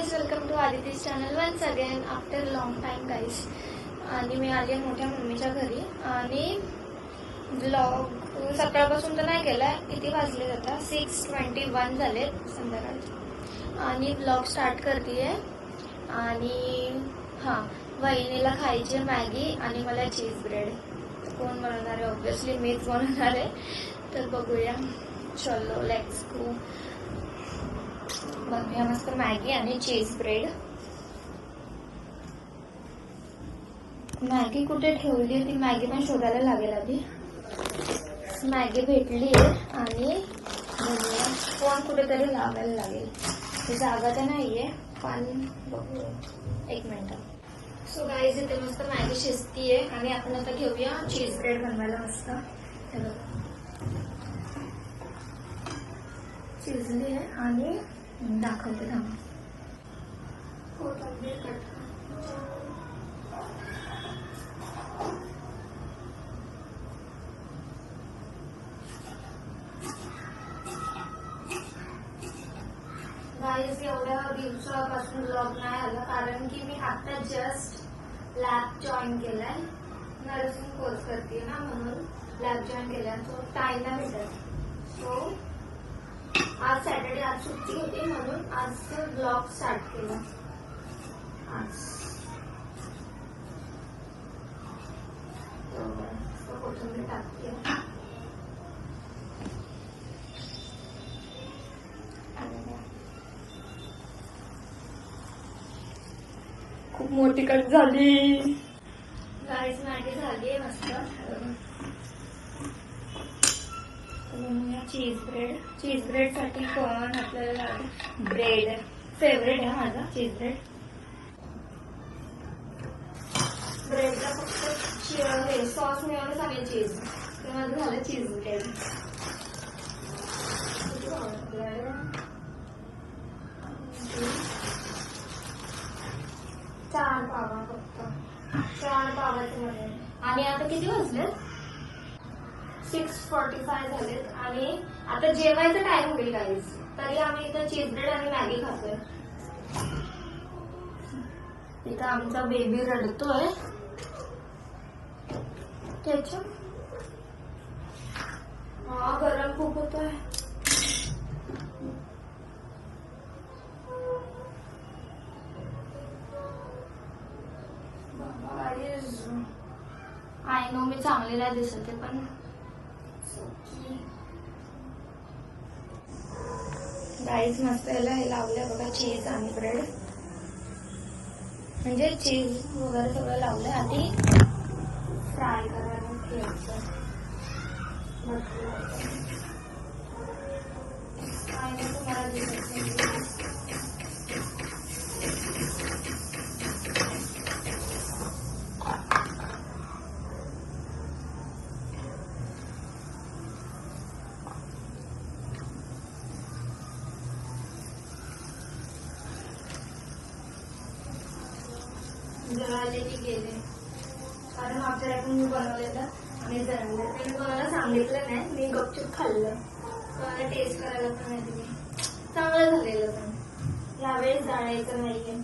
Guys, welcome to Aditi's channel once again after long time guys. आणि मी आली मोठ्या मम्मीच्या घरी आणि ब्लॉग सकाळपासून तर नाही केला. किती वाजले आता 6:21 झाले संध्याकाळचे आणि ब्लॉग स्टार्ट करते. आणि हां, वहिनीला खायची मॅगी आणि मला चीज ब्रेड. कोण बनवणार आहे? ऑब्विसली मीच बनवणार आहे. तर बघूया, चलो लेट्स गो. बनवूया मस्त मॅगी आणि चीज ब्रेड. मॅगी कुठे ठेवली ती मॅगी पण शोधायला लागेल आधी. मॅगी भेटली आणि फोन कुठेतरी लावायला लागेल. जागा तर नाहीये पण बघूया, एक मिनिट. सो गाईज, इथे मस्त मॅगी शिजतीये आणि आपण आता घेऊया चीज ब्रेड बनवायला. मस्त शिजली आहे आणि दाखवते थांबा. कोथिंबीर कट. गाईज, एवढ्या दिवसापासून ब्लॉग नाही आला कारण की मी आता जस्ट लॅब जॉईन केलाय. नर्सिंग कोर्स करते ना, म्हणून लॅब जॉईन केलाय. सो टाइम नाही भेटत. सो आज सॅटर्डे, आज सुट्टी होती म्हणून आज ब्लॉग स्टार्ट केला. आज कोथिंबीर टाकते. खूप मोठी कट झाली. गाईस, मॅगी झाली मस्त. चीज ब्रेड. चीज ब्रेड साठी पण आपल्याला ब्रेड फेवरेट आहे माझा, चीज ब्रेड. ब्रेडला फक्त सॉस मिळवलं चालेल, चीज. तर माझं झालं चीज ब्रेड. चार पावा, फक्त 4 पावाचे मध्ये. आणि आता किती वाजले? 6:45 झालेत आणि आता जेवायचा टाइम होईल गाईज. तरी आम्ही इथं चीज ब्रेड आणि मॅगी खातोय. इथं आमचा बेबी रडतोय. त्याच्या गरम खूप होतोय. आय नो मी चांगली नाही दिसते पण गाईज मस्त याला हे लावलंय बघा, चीज आणि ब्रेड. म्हणजे चीज वगैरे सगळं लावलंय. आधी फ्राय करायला ठेवायचं. काय नाही तुम्हाला दिसत. जळाले की गेले कारण आपल्याला पण मी बनवलेलं आणि जळालं. मी कोणाला सांगितलं नाही, मी गपचूप खाल्लं. कोणाला टेस्ट करायला पण नाही दिली. चांगलं झालेलं पण यावेळेस जाळायचं नाहीये.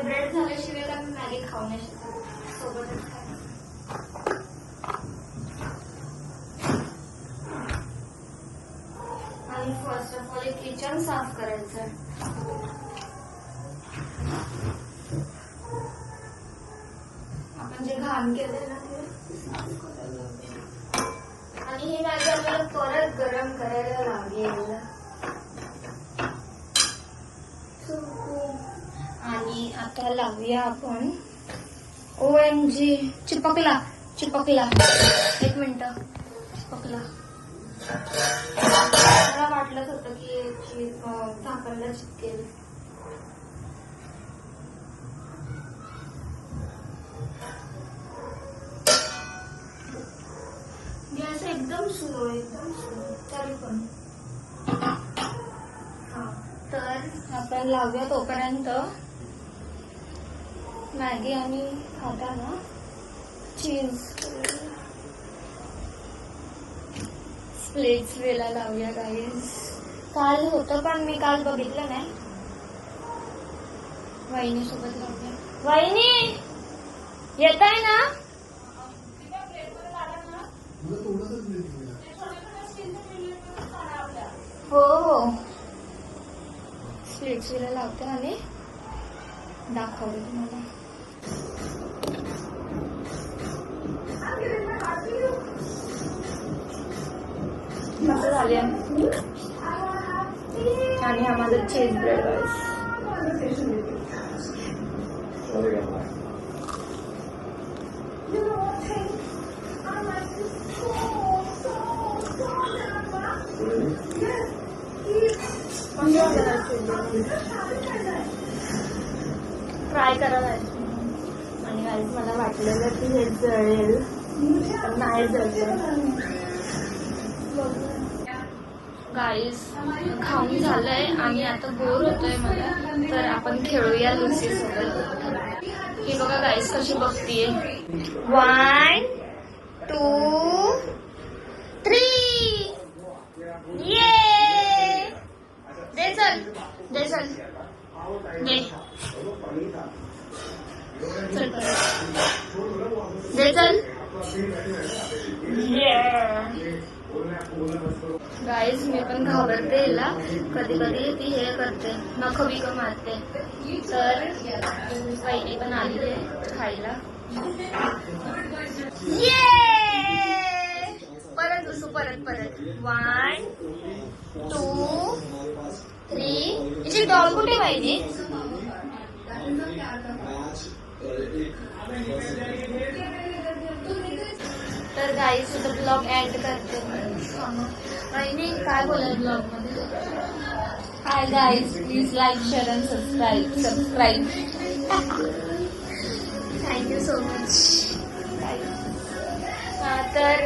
ब्रेड झाल्याशिवाय का मी मॅगी खाऊ नाही शकत. सोबतच आणि फर्स्ट ऑफ ऑल किचन साफ करायचं. आपण जे घाण केलंय ना ते साफ करायला. आणि ही मॅगी आपल्याला परत गरम करायला लागेल. आणि आता लावूया आपण. OMG, चिपकला. एक मिनिट, चिपकला. मला वाटलंच होतं की झाकणला चिपकेल. गॅस एकदम स्लो तरी पण पण लावूया तोपर्यंत मॅगी आणि खाताना चीज स्प्लिट्स वेला लावूया गाईज. काल होतं पण मी काल बघितलं नाही. वहिनी सोबत लावूया. वहिनी येत आहे ना? हो हो स्प्लिट्स वेला लावते आणि दाखवते तुम्हाला. कसं झाले आणि हा माझा चीज ब्रेड राईस. ट्राय करायला आणि गाईज मला वाटलेलं की हे जळेल पण नाही जळलं. गाईज खाऊन झालंय आणि आता बोर होतोय मला, तर आपण खेळूया लुसी सोबत. ही बघा गाईज कशी बघतीये. 1 2 3 ये दे चल दे चल दे चल दे चल. गाईज मी पण घाबरते हिला, कधी कधी ती हे करते नख बिक मारते. तर पहिली पण आली आहे खायला. ये परत बसू परत 1 2 3. इथे डॉल कुठे पाहिजे? तर गाईज इथं ब्लॉग ऍड करते. आणि काय बोलाल ब्लॉग मध्ये? Hi guys, please like share and subscribe. Thank you so much. तर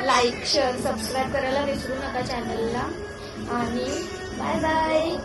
लाईक शेअर सबस्क्राईब करायला विसरू नका चॅनलला. आणि बाय बाय.